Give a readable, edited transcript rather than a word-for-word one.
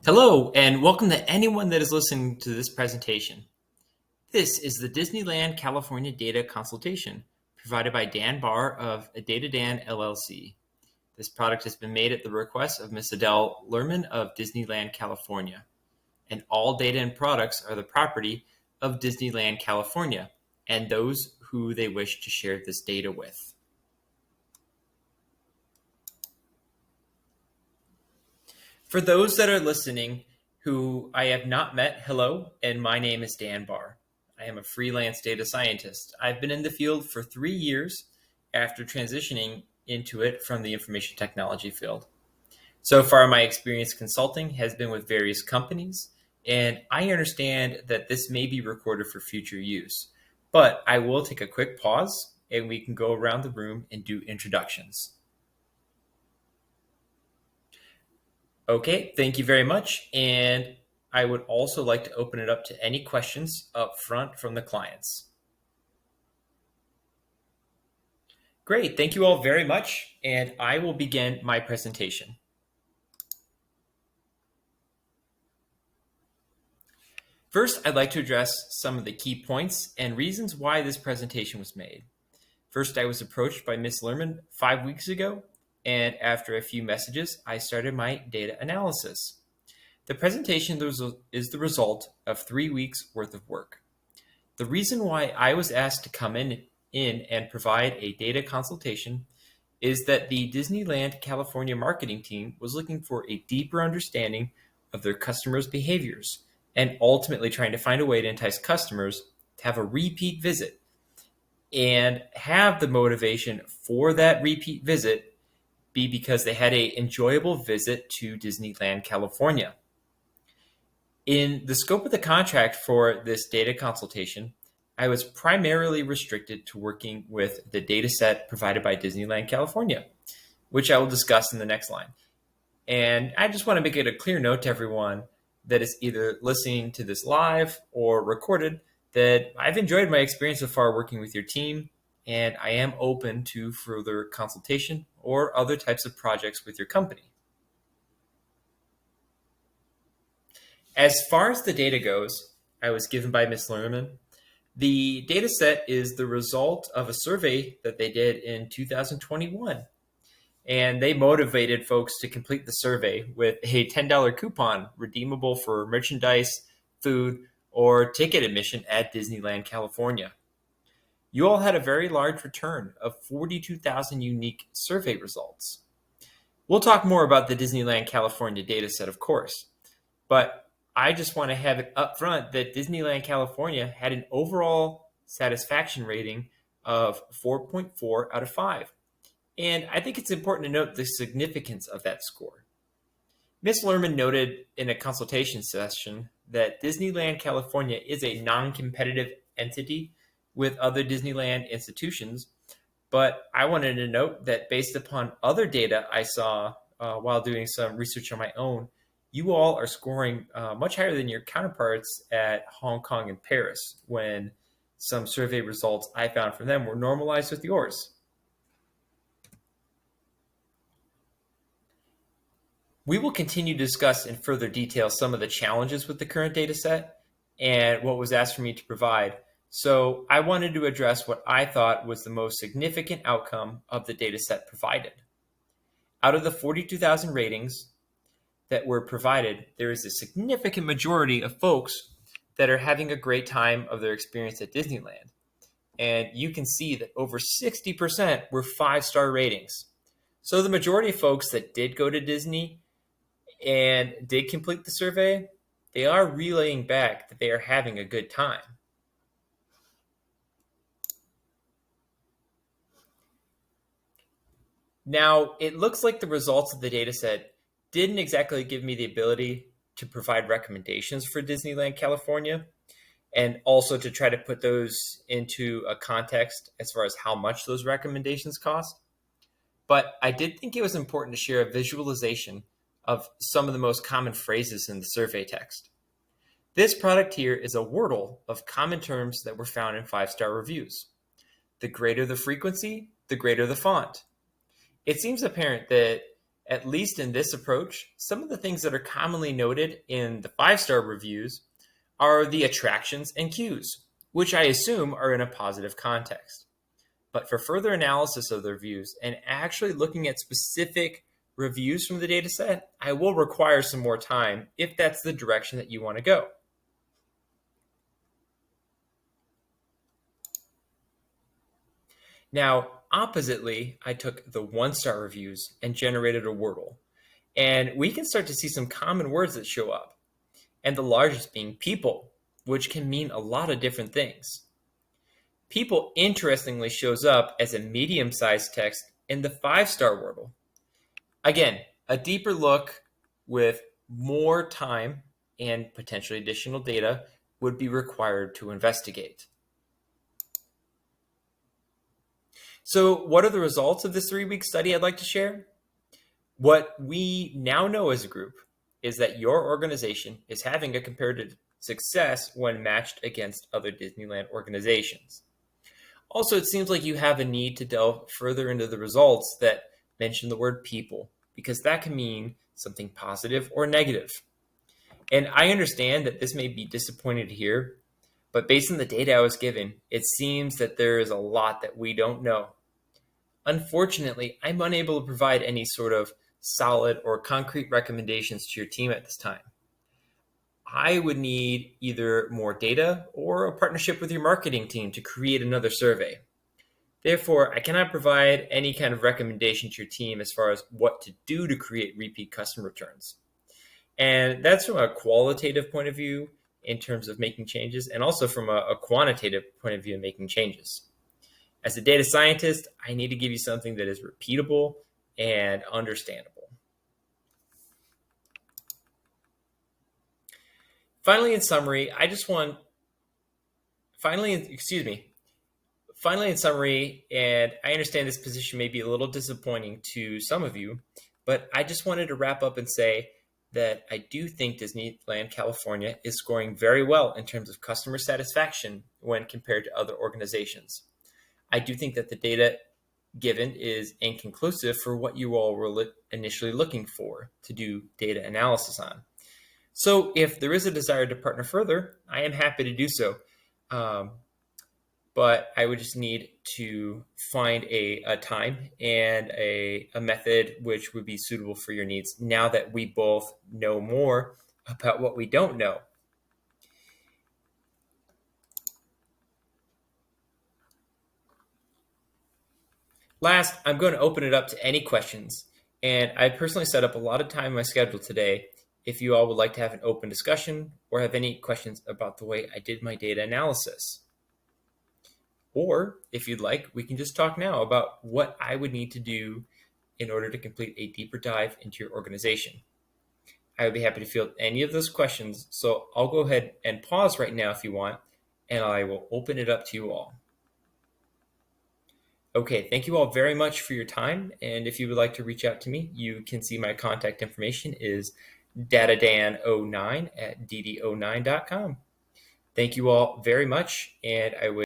Hello, and welcome to anyone that is listening to this presentation. This is the Disneyland California Data Consultation, provided by Dan Barr of Data Dan LLC. This product has been made at the request of Ms. Adele Lerman of Disneyland California, and all data and products are the property of Disneyland California and those who they wish to share this data with. For those that are listening who I have not met, hello, and my name is Dan Barr. I am a freelance data scientist. I've been in the field for 3 years after transitioning into it from the information technology field. So far, my experience consulting has been with various companies, and I understand that this may be recorded for future use. But I will take a quick pause, and we can go around the room and do introductions. Okay, thank you very much. And I would also like to open it up to any questions up front from the clients. Great, thank you all very much. And I will begin my presentation. First, I'd like to address some of the key points and reasons why this presentation was made. First, I was approached by Ms. Lerman 5 weeks ago, and after a few messages, I started my data analysis. The presentation is the result of 3 weeks worth of work. The reason why I was asked to come in and provide a data consultation is that the Disneyland California marketing team was looking for a deeper understanding of their customers' behaviors and ultimately trying to find a way to entice customers to have a repeat visit and have the motivation for that repeat visit be because they had an enjoyable visit to Disneyland California. In the scope of the contract for this data consultation, I was primarily restricted to working with the data set provided by Disneyland California, which I will discuss in the next line. And I just want to make it a clear note to everyone that is either listening to this live or recorded that I've enjoyed my experience so far working with your team, and I am open to further consultation or other types of projects with your company. As far as the data goes, I was given by Ms. Lerman. The data set is the result of a survey that they did in 2021. And they motivated folks to complete the survey with a $10 coupon redeemable for merchandise, food, or ticket admission at Disneyland California. You all had a very large return of 42,000 unique survey results. We'll talk more about the Disneyland California data set, of course, but I just want to have it up front that Disneyland California had an overall satisfaction rating of 4.4 out of 5. And I think it's important to note the significance of that score. Ms. Lerman noted in a consultation session that Disneyland California is a non-competitive entity with other Disneyland institutions, but I wanted to note that based upon other data I saw while doing some research on my own, you all are scoring much higher than your counterparts at Hong Kong and Paris when some survey results I found from them were normalized with yours. We will continue to discuss in further detail some of the challenges with the current data set and what was asked for me to provide. So I wanted to address what I thought was the most significant outcome of the data set provided. Out of the 42,000 ratings that were provided, there is a significant majority of folks that are having a great time of their experience at Disneyland. And you can see that over 60% were 5-star ratings. So the majority of folks that did go to Disney and did complete the survey, they are relaying back that they are having a good time. Now, it looks like the results of the data set didn't exactly give me the ability to provide recommendations for Disneyland California, and also to try to put those into a context as far as how much those recommendations cost. But I did think it was important to share a visualization of some of the most common phrases in the survey text. This product here is a wordle of common terms that were found in 5-star reviews. The greater the frequency, the greater the font. It seems apparent that At least in this approach, some of the things that are commonly noted in the 5-star reviews are the attractions and cues, which I assume are in a positive context. But for further analysis of the reviews and actually looking at specific reviews from the data set, I will require some more time if that's the direction that you want to go. Now, oppositely, I took the 1-star reviews and generated a Wordle. And we can start to see some common words that show up. And the largest being people, which can mean a lot of different things. People, interestingly, shows up as a medium-sized text in the 5-star Wordle. Again, a deeper look with more time and potentially additional data would be required to investigate. So what are the results of this 3-week study I'd like to share? What we now know as a group is that your organization is having a comparative success when matched against other Disneyland organizations. Also, it seems like you have a need to delve further into the results that mention the word people, because that can mean something positive or negative. And I understand that this may be disappointing to hear, but based on the data I was given, it seems that there is a lot that we don't know. Unfortunately, I'm unable to provide any sort of solid or concrete recommendations to your team at this time. I would need either more data or a partnership with your marketing team to create another survey. Therefore, I cannot provide any kind of recommendation to your team as far as what to do to create repeat customer returns. And that's from a qualitative point of view in terms of making changes, and also from a quantitative point of view in making changes. As a data scientist, I need to give you something that is repeatable and understandable. Finally, in summary, and I understand this position may be a little disappointing to some of you, but I just wanted to wrap up and say that I do think Disneyland California is scoring very well in terms of customer satisfaction when compared to other organizations. I do think that the data given is inconclusive for what you all were initially looking for to do data analysis on. So if there is a desire to partner further, I am happy to do so. But I would just need to find a time and a method which would be suitable for your needs now that we both know more about what we don't know. Last, I'm going to open it up to any questions. And I personally set up a lot of time in my schedule today if you all would like to have an open discussion or have any questions about the way I did my data analysis. Or if you'd like, we can just talk now about what I would need to do in order to complete a deeper dive into your organization. I would be happy to field any of those questions, so I'll go ahead and pause right now if you want, and I will open it up to you all. Okay, thank you all very much for your time, and if you would like to reach out to me, you can see my contact information is datadan09@dd09.com. Thank you all very much, and I would